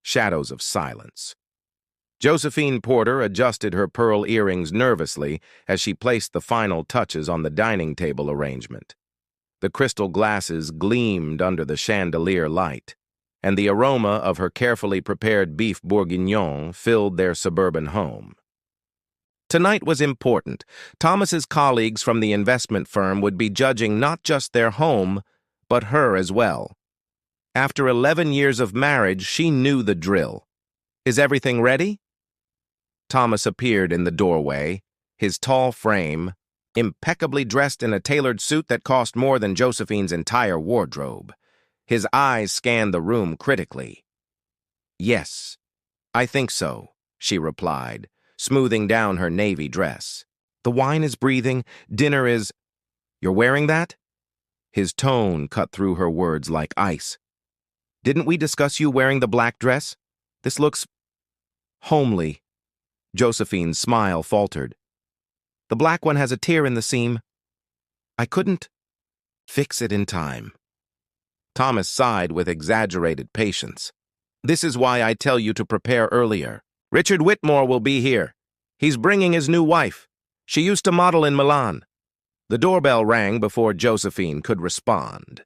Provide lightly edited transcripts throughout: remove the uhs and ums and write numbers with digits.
Shadows of silence. Josephine Porter adjusted her pearl earrings nervously as she placed the final touches on the dining table arrangement. The crystal glasses gleamed under the chandelier light, and the aroma of her carefully prepared beef bourguignon filled their suburban home. Tonight was important. Thomas's colleagues from the investment firm would be judging not just their home, but her as well. After 11 years of marriage, she knew the drill. Is everything ready? Thomas appeared in the doorway, his tall frame, impeccably dressed in a tailored suit that cost more than Josephine's entire wardrobe. His eyes scanned the room critically. "Yes, I think so," she replied, smoothing down her navy dress. "The wine is breathing, dinner is—" "You're wearing that?" His tone cut through her words like ice. "Didn't we discuss you wearing the black dress? This looks homely." Josephine's smile faltered. "The black one has a tear in the seam. I couldn't fix it in time." Thomas sighed with exaggerated patience. "This is why I tell you to prepare earlier. Richard Whitmore will be here. He's bringing his new wife. She used to model in Milan." The doorbell rang before Josephine could respond.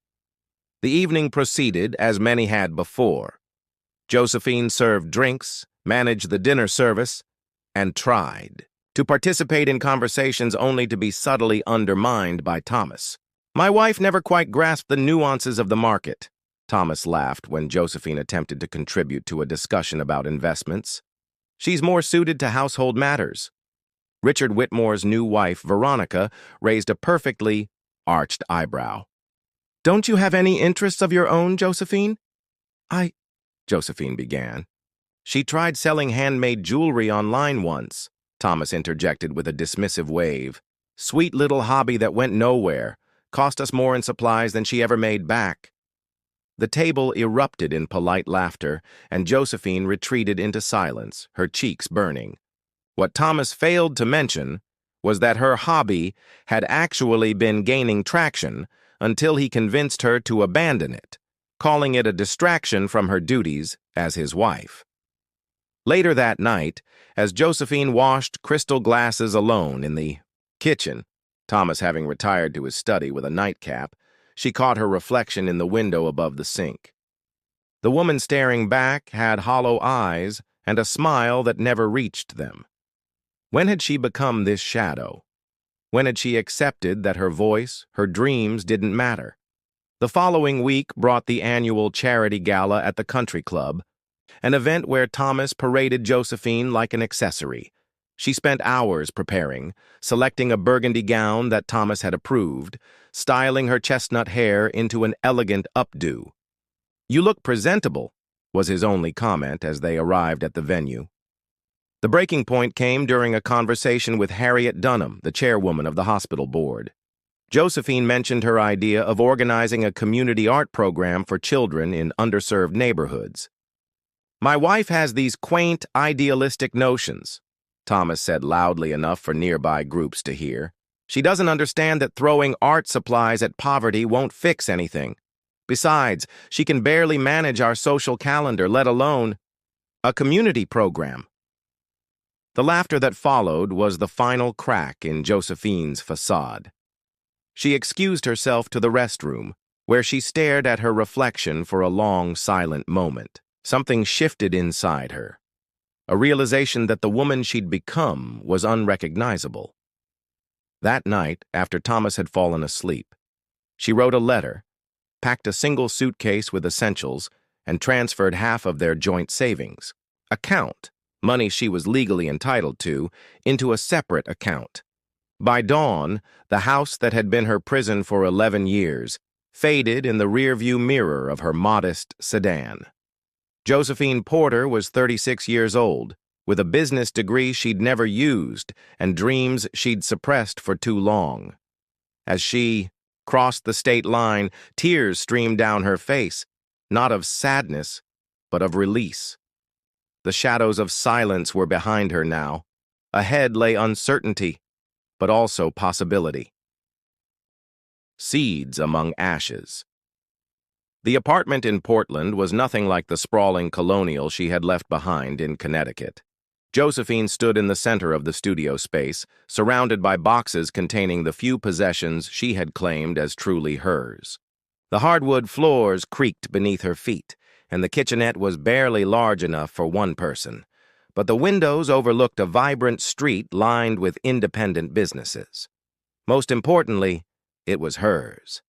The evening proceeded as many had before. Josephine served drinks, managed the dinner service, and tried to participate in conversations only to be subtly undermined by Thomas. "My wife never quite grasped the nuances of the market." Thomas laughed when Josephine attempted to contribute to a discussion about investments. "She's more suited to household matters." Richard Whitmore's new wife, Veronica, raised a perfectly arched eyebrow. "Don't you have any interests of your own, Josephine?" Josephine began. "She tried selling handmade jewelry online once," Thomas interjected with a dismissive wave. "Sweet little hobby that went nowhere, cost us more in supplies than she ever made back." The table erupted in polite laughter, and Josephine retreated into silence, her cheeks burning. What Thomas failed to mention was that her hobby had actually been gaining traction until he convinced her to abandon it, calling it a distraction from her duties as his wife. Later that night, as Josephine washed crystal glasses alone in the kitchen, Thomas having retired to his study with a nightcap, she caught her reflection in the window above the sink. The woman staring back had hollow eyes and a smile that never reached them. When had she become this shadow? When had she accepted that her voice, her dreams didn't matter? The following week brought the annual charity gala at the country club, an event where Thomas paraded Josephine like an accessory. She spent hours preparing, selecting a burgundy gown that Thomas had approved, styling her chestnut hair into an elegant updo. "You look presentable," was his only comment as they arrived at the venue. The breaking point came during a conversation with Harriet Dunham, the chairwoman of the hospital board. Josephine mentioned her idea of organizing a community art program for children in underserved neighborhoods. "My wife has these quaint, idealistic notions," Thomas said loudly enough for nearby groups to hear. "She doesn't understand that throwing art supplies at poverty won't fix anything. Besides, she can barely manage our social calendar, let alone a community program." The laughter that followed was the final crack in Josephine's facade. She excused herself to the restroom, where she stared at her reflection for a long, silent moment. Something shifted inside her, a realization that the woman she'd become was unrecognizable. That night, after Thomas had fallen asleep, she wrote a letter, packed a single suitcase with essentials, and transferred half of their joint savings account, money she was legally entitled to, into a separate account. By dawn, the house that had been her prison for 11 years faded in the rearview mirror of her modest sedan. Josephine Porter was 36 years old, with a business degree she'd never used and dreams she'd suppressed for too long. As she crossed the state line, tears streamed down her face, not of sadness, but of release. The shadows of silence were behind her now. Ahead lay uncertainty, but also possibility. Seeds among ashes. The apartment in Portland was nothing like the sprawling colonial she had left behind in Connecticut. Josephine stood in the center of the studio space, surrounded by boxes containing the few possessions she had claimed as truly hers. The hardwood floors creaked beneath her feet, and the kitchenette was barely large enough for one person. But the windows overlooked a vibrant street lined with independent businesses. Most importantly, it was hers.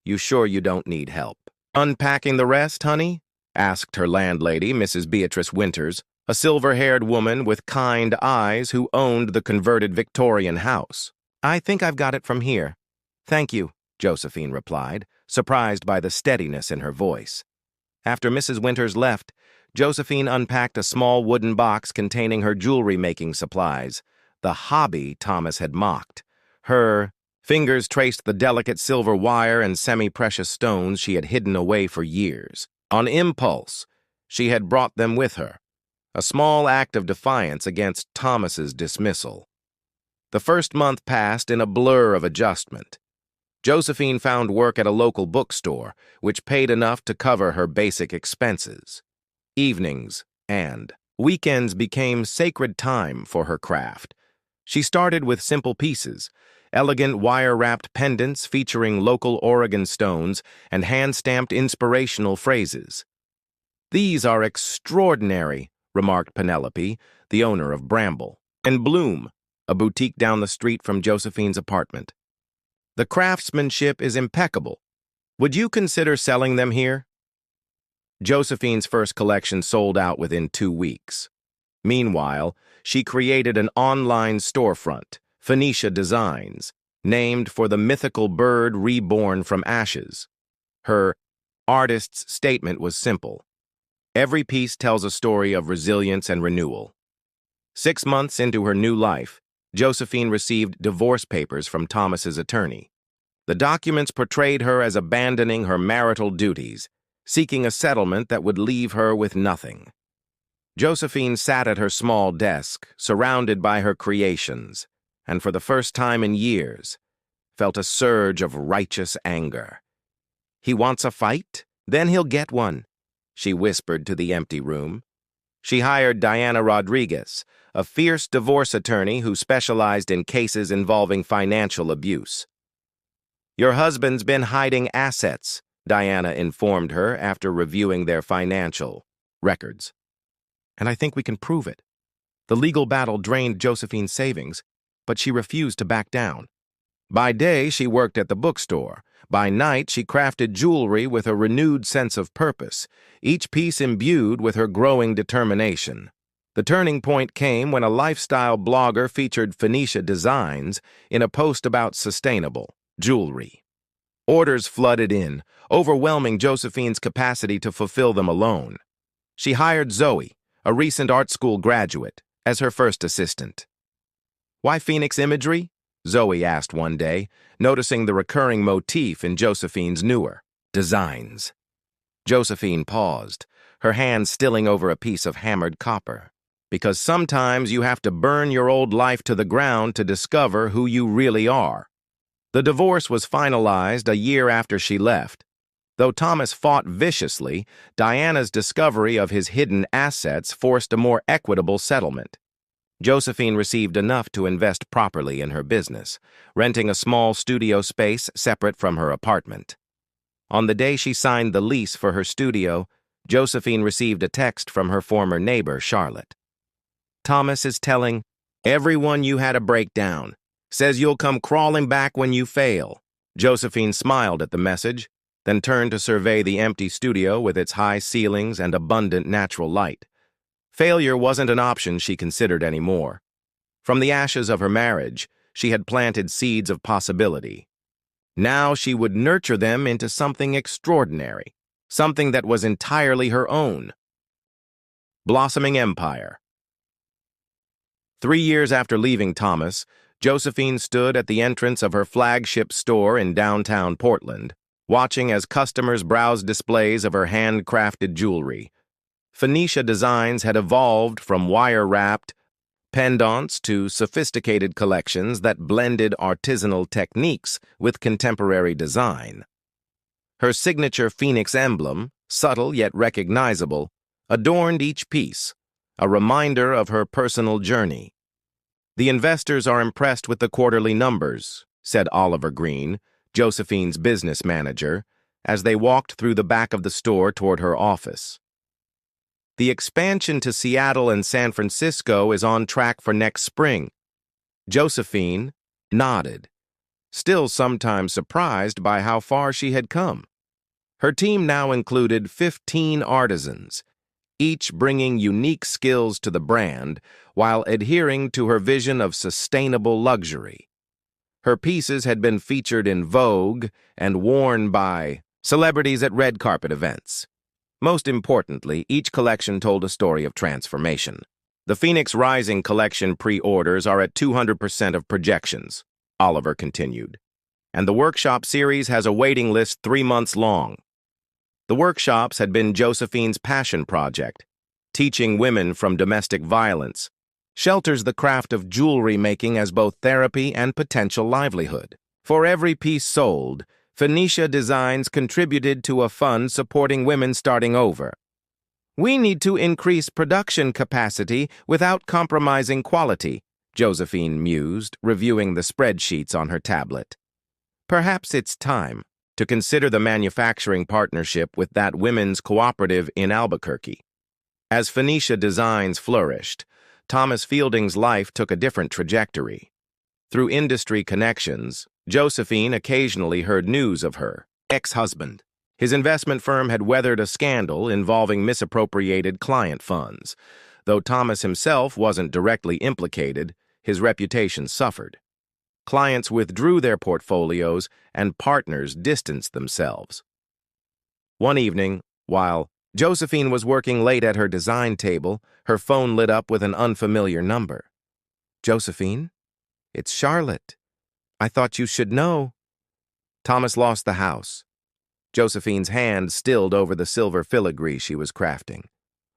"You sure you don't need help unpacking the rest, honey?" asked her landlady, Mrs. Beatrice Winters, a silver-haired woman with kind eyes who owned the converted Victorian house. "I think I've got it from here." "Thank you," Josephine replied, surprised by the steadiness in her voice. After Mrs. Winters left, Josephine unpacked a small wooden box containing her jewelry-making supplies, the hobby Thomas had mocked. Her fingers traced the delicate silver wire and semi-precious stones she had hidden away for years. On impulse, she had brought them with her, a small act of defiance against Thomas's dismissal. The first month passed in a blur of adjustment. Josephine found work at a local bookstore, which paid enough to cover her basic expenses. Evenings and weekends became sacred time for her craft. She started with simple pieces, elegant wire-wrapped pendants featuring local Oregon stones and hand-stamped inspirational phrases. "These are extraordinary," remarked Penelope, the owner of Bramble and Bloom, a boutique down the street from Josephine's apartment. "The craftsmanship is impeccable. Would you consider selling them here?" Josephine's first collection sold out within 2 weeks. Meanwhile, she created an online storefront, Phoenicia Designs, named for the mythical bird reborn from ashes. Her artist's statement was simple: every piece tells a story of resilience and renewal. 6 months into her new life, Josephine received divorce papers from Thomas's attorney. The documents portrayed her as abandoning her marital duties, seeking a settlement that would leave her with nothing. Josephine sat at her small desk, surrounded by her creations, and for the first time in years, felt a surge of righteous anger. "He wants a fight? Then he'll get one," she whispered to the empty room. She hired Diana Rodriguez, a fierce divorce attorney who specialized in cases involving financial abuse. "Your husband's been hiding assets," Diana informed her after reviewing their financial records. "And I think we can prove it." The legal battle drained Josephine's savings, but she refused to back down. By day, she worked at the bookstore. By night, she crafted jewelry with a renewed sense of purpose, each piece imbued with her growing determination. The turning point came when a lifestyle blogger featured Phoenicia Designs in a post about sustainable jewelry. Orders flooded in, overwhelming Josephine's capacity to fulfill them alone. She hired Zoe, a recent art school graduate, as her first assistant. "Why Phoenix imagery?" Zoe asked one day, noticing the recurring motif in Josephine's newer designs. Josephine paused, her hand stilling over a piece of hammered copper. "Because sometimes you have to burn your old life to the ground to discover who you really are." The divorce was finalized a year after she left. Though Thomas fought viciously, Diana's discovery of his hidden assets forced a more equitable settlement. Josephine received enough to invest properly in her business, renting a small studio space separate from her apartment. On the day she signed the lease for her studio, Josephine received a text from her former neighbor, Charlotte. "Thomas is telling everyone you had a breakdown. Says you'll come crawling back when you fail." Josephine smiled at the message, then turned to survey the empty studio with its high ceilings and abundant natural light. Failure wasn't an option she considered anymore. From the ashes of her marriage, she had planted seeds of possibility. Now she would nurture them into something extraordinary, something that was entirely her own. Blossoming Empire. 3 years after leaving Thomas, Josephine stood at the entrance of her flagship store in downtown Portland, watching as customers browsed displays of her handcrafted jewelry. Phoenicia Designs had evolved from wire-wrapped pendants to sophisticated collections that blended artisanal techniques with contemporary design. Her signature phoenix emblem, subtle yet recognizable, adorned each piece, a reminder of her personal journey. "The investors are impressed with the quarterly numbers," said Oliver Green, Josephine's business manager, as they walked through the back of the store toward her office. "The expansion to Seattle and San Francisco is on track for next spring." Josephine nodded, still sometimes surprised by how far she had come. Her team now included 15 artisans, each bringing unique skills to the brand while adhering to her vision of sustainable luxury. Her pieces had been featured in Vogue and worn by celebrities at red carpet events. Most importantly, each collection told a story of transformation. "The Phoenix Rising collection pre-orders are at 200% of projections," Oliver continued, "and the workshop series has a waiting list 3 months long." The workshops had been Josephine's passion project, teaching women from domestic violence, shelters the craft of jewelry making as both therapy and potential livelihood. For every piece sold, Phoenicia Designs contributed to a fund supporting women starting over. "We need to increase production capacity without compromising quality," Josephine mused, reviewing the spreadsheets on her tablet. "Perhaps it's time to consider the manufacturing partnership with that women's cooperative in Albuquerque." As Phoenicia Designs flourished, Thomas Fielding's life took a different trajectory. Through industry connections, Josephine occasionally heard news of her ex-husband. His investment firm had weathered a scandal involving misappropriated client funds. Though Thomas himself wasn't directly implicated, his reputation suffered. Clients withdrew their portfolios and partners distanced themselves. One evening, while Josephine was working late at her design table, her phone lit up with an unfamiliar number. "Josephine? It's Charlotte. I thought you should know." Thomas lost the house. Josephine's hand stilled over the silver filigree she was crafting.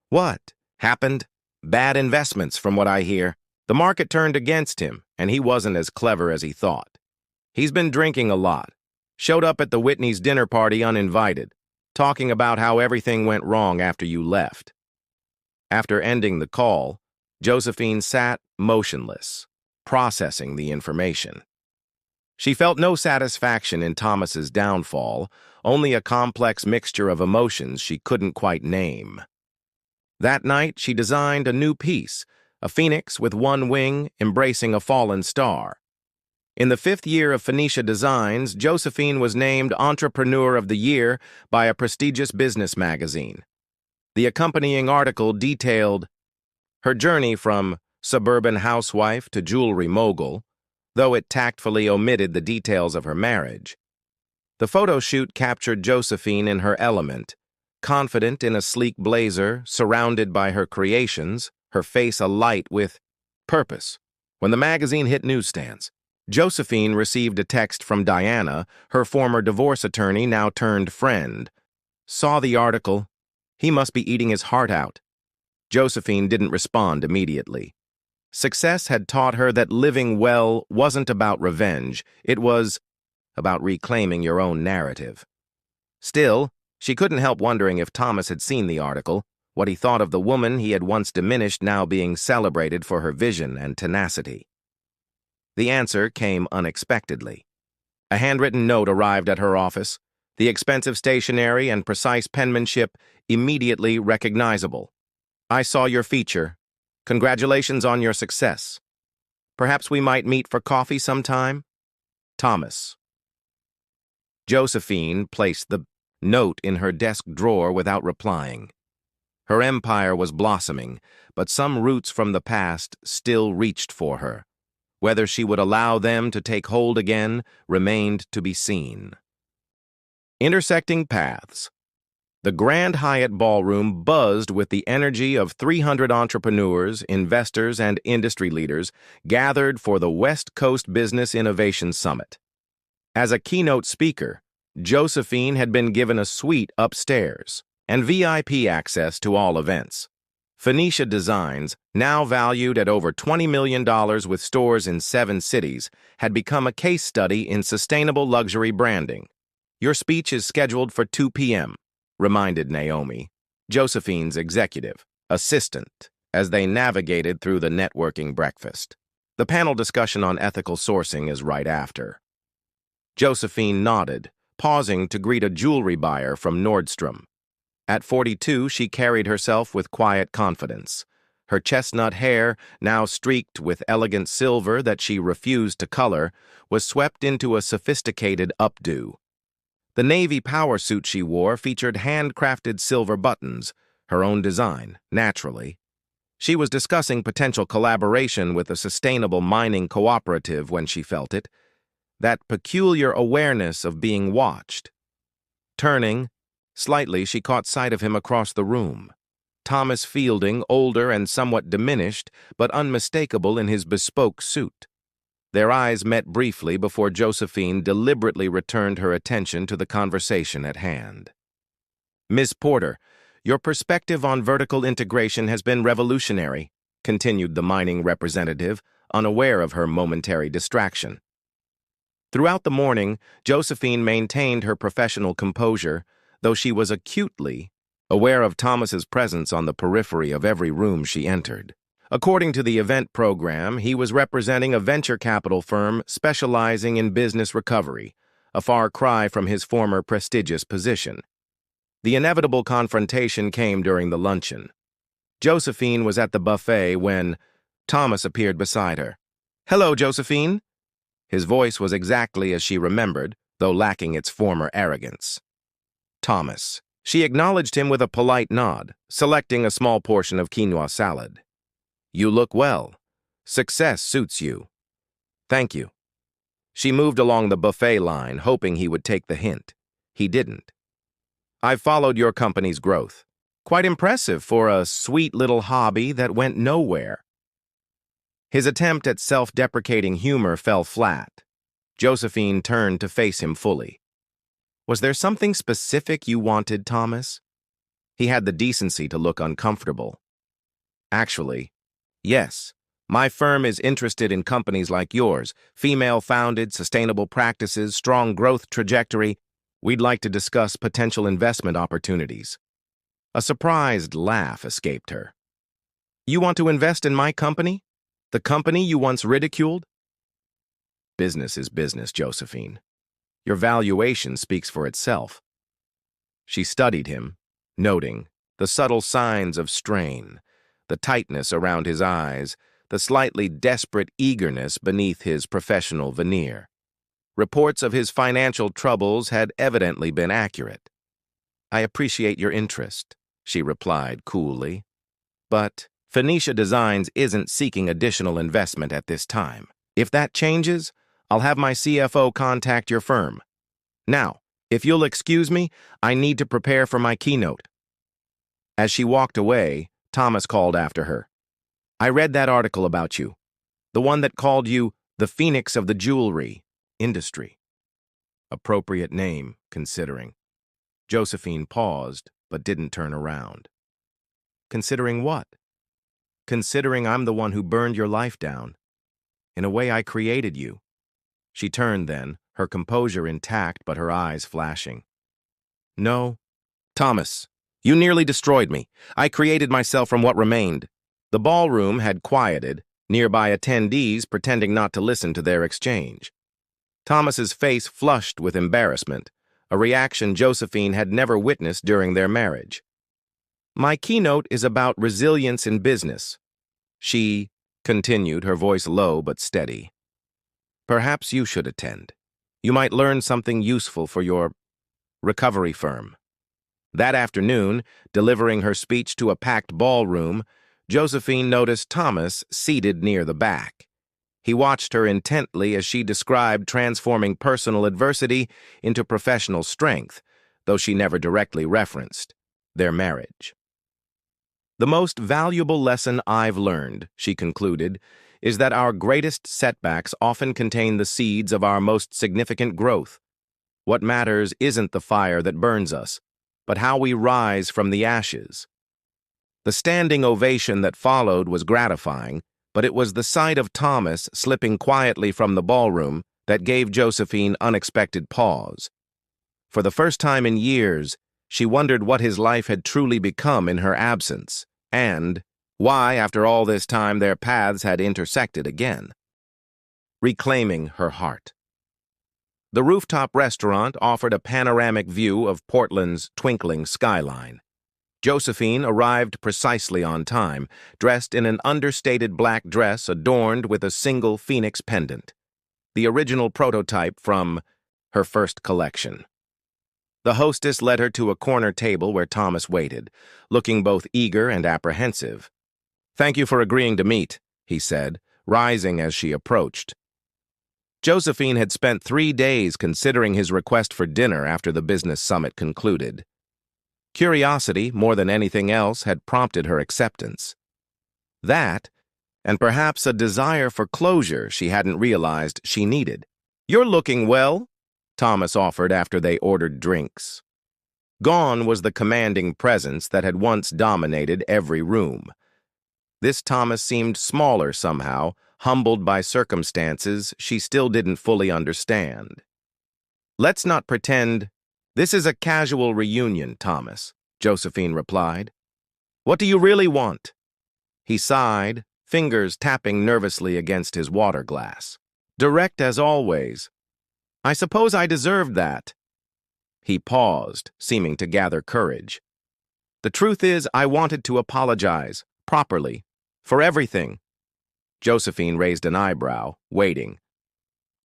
"What happened?" "Bad investments, from what I hear. The market turned against him, and he wasn't as clever as he thought. He's been drinking a lot. Showed up at the Whitney's dinner party uninvited, talking about how everything went wrong after you left." After ending the call, Josephine sat motionless, processing the information. She felt no satisfaction in Thomas's downfall, only a complex mixture of emotions she couldn't quite name. That night, she designed a new piece, a phoenix with one wing embracing a fallen star. In the 5th year of Phoenicia Designs, Josephine was named Entrepreneur of the Year by a prestigious business magazine. The accompanying article detailed her journey from suburban housewife to jewelry mogul, though it tactfully omitted the details of her marriage. The photo shoot captured Josephine in her element, confident in a sleek blazer, surrounded by her creations, her face alight with purpose. When the magazine hit newsstands, Josephine received a text from Diana, her former divorce attorney now turned friend. "Saw the article. He must be eating his heart out." Josephine didn't respond immediately. Success had taught her that living well wasn't about revenge, it was about reclaiming your own narrative. Still, she couldn't help wondering if Thomas had seen the article, what he thought of the woman he had once diminished now being celebrated for her vision and tenacity. The answer came unexpectedly. A handwritten note arrived at her office, the expensive stationery and precise penmanship immediately recognizable. "I saw your feature. Congratulations on your success. Perhaps we might meet for coffee sometime? Thomas." Josephine placed the note in her desk drawer without replying. Her empire was blossoming, but some roots from the past still reached for her. Whether she would allow them to take hold again remained to be seen. Intersecting paths. The Grand Hyatt Ballroom buzzed with the energy of 300 entrepreneurs, investors, and industry leaders gathered for the West Coast Business Innovation Summit. As a keynote speaker, Josephine had been given a suite upstairs and VIP access to all events. Phoenicia Designs, now valued at over $20 million with stores in 7 cities, had become a case study in sustainable luxury branding. Your speech is scheduled for 2 p.m., reminded Naomi, Josephine's executive assistant, as they navigated through the networking breakfast. The panel discussion on ethical sourcing is right after. Josephine nodded, pausing to greet a jewelry buyer from Nordstrom. At 42, she carried herself with quiet confidence. Her chestnut hair, now streaked with elegant silver that she refused to color, was swept into a sophisticated updo. The navy power suit she wore featured handcrafted silver buttons, her own design, naturally. She was discussing potential collaboration with a sustainable mining cooperative when she felt it, that peculiar awareness of being watched. Turning, slightly, she caught sight of him across the room. Thomas Fielding, older and somewhat diminished, but unmistakable in his bespoke suit. Their eyes met briefly before Josephine deliberately returned her attention to the conversation at hand. Miss Porter, your perspective on vertical integration has been revolutionary, continued the mining representative, unaware of her momentary distraction. Throughout the morning, Josephine maintained her professional composure, though she was acutely aware of Thomas's presence on the periphery of every room she entered. According to the event program, he was representing a venture capital firm specializing in business recovery, a far cry from his former prestigious position. The inevitable confrontation came during the luncheon. Josephine was at the buffet when Thomas appeared beside her. "Hello, Josephine." His voice was exactly as she remembered, though lacking its former arrogance. Thomas. She acknowledged him with a polite nod, selecting a small portion of quinoa salad. "You look well. Success suits you." "Thank you." She moved along the buffet line, hoping he would take the hint. He didn't. "I've followed your company's growth. Quite impressive for a sweet little hobby that went nowhere." His attempt at self-deprecating humor fell flat. Josephine turned to face him fully. "Was there something specific you wanted, Thomas?" He had the decency to look uncomfortable. "Actually, yes. My firm is interested in companies like yours, female-founded, sustainable practices, strong growth trajectory. We'd like to discuss potential investment opportunities." A surprised laugh escaped her. "You want to invest in my company? The company you once ridiculed?" "Business is business, Josephine. Your valuation speaks for itself." She studied him, noting the subtle signs of strain, the tightness around his eyes, the slightly desperate eagerness beneath his professional veneer. Reports of his financial troubles had evidently been accurate. "I appreciate your interest," she replied coolly. "But Phoenicia Designs isn't seeking additional investment at this time. If that changes, I'll have my CFO contact your firm. Now, if you'll excuse me, I need to prepare for my keynote." As she walked away, Thomas called after her. "I read that article about you, the one that called you the Phoenix of the jewelry industry." Appropriate name, considering. Josephine paused, but didn't turn around. "Considering what?" "Considering I'm the one who burned your life down. In a way, I created you." She turned then, her composure intact but her eyes flashing. "No, Thomas, you nearly destroyed me. I created myself from what remained." The ballroom had quieted, nearby attendees pretending not to listen to their exchange. Thomas's face flushed with embarrassment, a reaction Josephine had never witnessed during their marriage. "My keynote is about resilience in business," she continued, her voice low but steady. "Perhaps you should attend. You might learn something useful for your recovery firm." That afternoon, delivering her speech to a packed ballroom, Josephine noticed Thomas seated near the back. He watched her intently as she described transforming personal adversity into professional strength, though she never directly referenced their marriage. "The most valuable lesson I've learned," she concluded, "is that our greatest setbacks often contain the seeds of our most significant growth. What matters isn't the fire that burns us, but how we rise from the ashes." The standing ovation that followed was gratifying, but it was the sight of Thomas slipping quietly from the ballroom that gave Josephine unexpected pause. For the first time in years, she wondered what his life had truly become in her absence, and why, after all this time, their paths had intersected again. Reclaiming her heart. The rooftop restaurant offered a panoramic view of Portland's twinkling skyline. Josephine arrived precisely on time, dressed in an understated black dress adorned with a single phoenix pendant, the original prototype from her first collection. The hostess led her to a corner table where Thomas waited, looking both eager and apprehensive. "Thank you for agreeing to meet," he said, rising as she approached. Josephine had spent 3 days considering his request for dinner after the business summit concluded. Curiosity, more than anything else, had prompted her acceptance. That, and perhaps a desire for closure she hadn't realized she needed. "You're looking well," Thomas offered after they ordered drinks. Gone was the commanding presence that had once dominated every room. This Thomas seemed smaller somehow, humbled by circumstances she still didn't fully understand. "Let's not pretend this is a casual reunion, Thomas," Josephine replied. "What do you really want?" He sighed, fingers tapping nervously against his water glass. "Direct as always. I suppose I deserved that." He paused, seeming to gather courage. "The truth is, I wanted to apologize, properly, for everything." Josephine raised an eyebrow, waiting.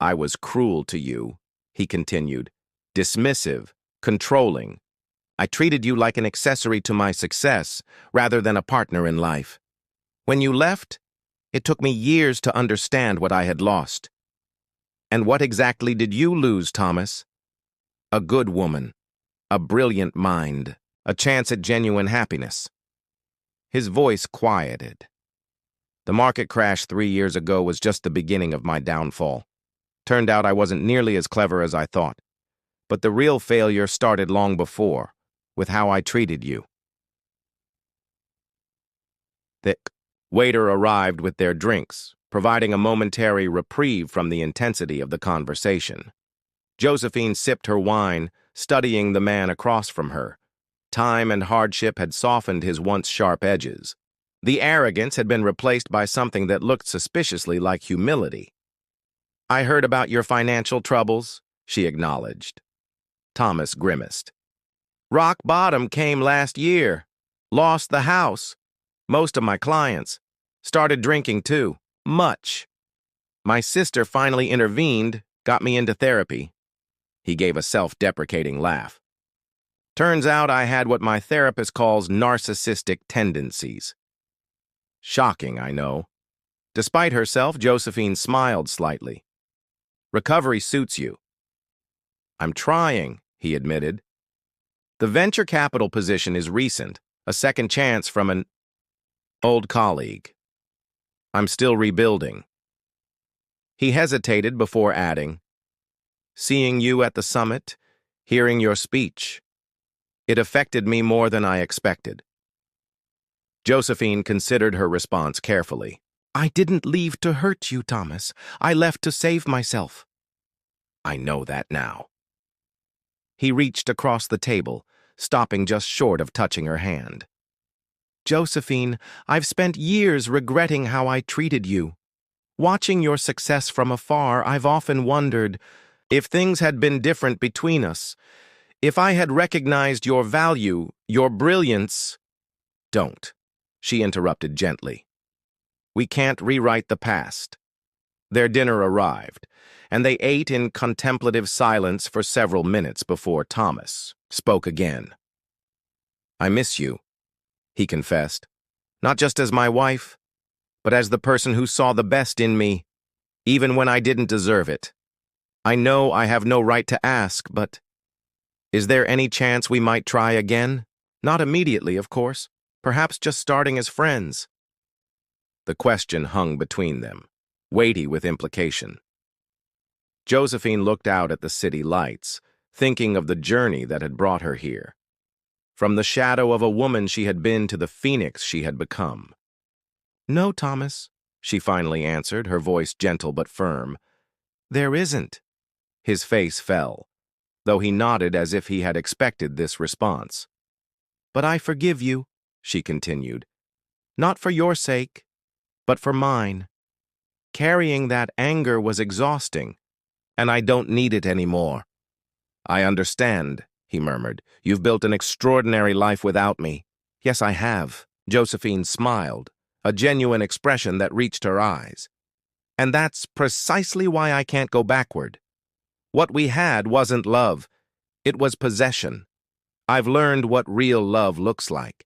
"I was cruel to you," he continued, "dismissive, controlling. I treated you like an accessory to my success, rather than a partner in life. When you left, it took me years to understand what I had lost." "And what exactly did you lose, Thomas?" "A good woman, a brilliant mind, a chance at genuine happiness." His voice quieted. "The market crash 3 years ago was just the beginning of my downfall. Turned out I wasn't nearly as clever as I thought. But the real failure started long before, with how I treated you." The waiter arrived with their drinks, providing a momentary reprieve from the intensity of the conversation. Josephine sipped her wine, studying the man across from her. Time and hardship had softened his once sharp edges. The arrogance had been replaced by something that looked suspiciously like humility. "I heard about your financial troubles," she acknowledged. Thomas grimaced. "Rock bottom came last year. Lost the house. Most of my clients. Started drinking too. Much. My sister finally intervened, got me into therapy." He gave a self-deprecating laugh. "Turns out I had what my therapist calls narcissistic tendencies." Shocking, I know. Despite herself, Josephine smiled slightly. "Recovery suits you." "I'm trying," he admitted. "The venture capital position is recent, a second chance from an old colleague. I'm still rebuilding." He hesitated before adding, "Seeing you at the summit, hearing your speech, it affected me more than I expected." Josephine considered her response carefully. "I didn't leave to hurt you, Thomas. I left to save myself." "I know that now." He reached across the table, stopping just short of touching her hand. "Josephine, I've spent years regretting how I treated you. Watching your success from afar, I've often wondered if things had been different between us, if I had recognized your value, your brilliance." "Don't," she interrupted gently. "We can't rewrite the past." Their dinner arrived, and they ate in contemplative silence for several minutes before Thomas spoke again. "I miss you," he confessed, "not just as my wife, but as the person who saw the best in me, even when I didn't deserve it. I know I have no right to ask, but is there any chance we might try again? Not immediately, of course, perhaps just starting as friends." The question hung between them, weighty with implication. Josephine looked out at the city lights, thinking of the journey that had brought her here. From the shadow of a woman she had been to the phoenix she had become. "No, Thomas," she finally answered, her voice gentle but firm. "There isn't." His face fell. though he nodded as if he had expected this response. "But I forgive you," she continued, "not for your sake, but for mine. Carrying that anger was exhausting, and I don't need it anymore." "I understand," he murmured. "You've built an extraordinary life without me." "Yes, I have." Josephine smiled, a genuine expression that reached her eyes. "And that's precisely why I can't go backward. What we had wasn't love, it was possession. I've learned what real love looks like.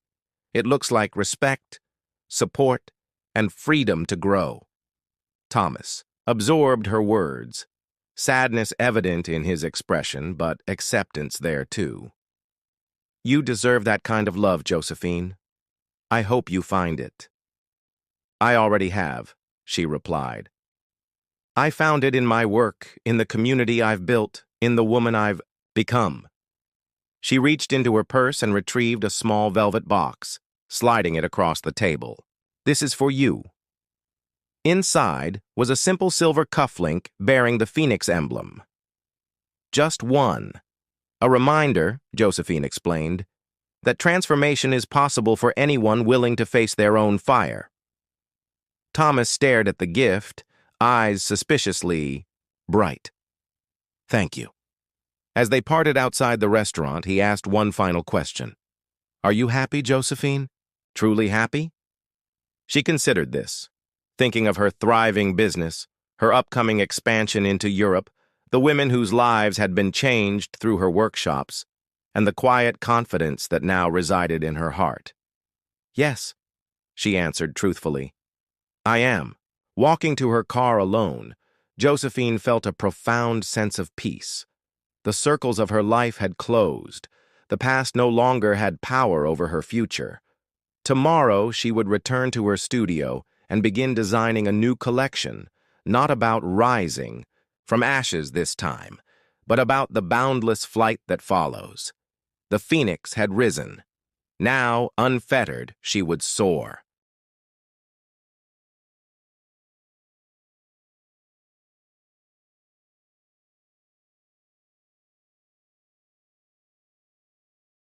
It looks like respect, support, and freedom to grow." Thomas absorbed her words, sadness evident in his expression, but acceptance there too. "You deserve that kind of love, Josephine. I hope you find it." "I already have," she replied. "I found it in my work, in the community I've built, in the woman I've become." She reached into her purse and retrieved a small velvet box, sliding it across the table. "This is for you." Inside was a simple silver cufflink bearing the phoenix emblem. Just one. A reminder, Josephine explained, that transformation is possible for anyone willing to face their own fire. Thomas stared at the gift, eyes suspiciously bright. "Thank you." As they parted outside the restaurant, he asked one final question. "Are you happy, Josephine? Truly happy?" She considered this, thinking of her thriving business, her upcoming expansion into Europe, the women whose lives had been changed through her workshops, and the quiet confidence that now resided in her heart. "Yes," she answered truthfully. "I am." Walking to her car alone, Josephine felt a profound sense of peace. The circles of her life had closed. The past no longer had power over her future. Tomorrow she would return to her studio and begin designing a new collection, not about rising, from ashes this time, but about the boundless flight that follows. The phoenix had risen. Now, unfettered, she would soar.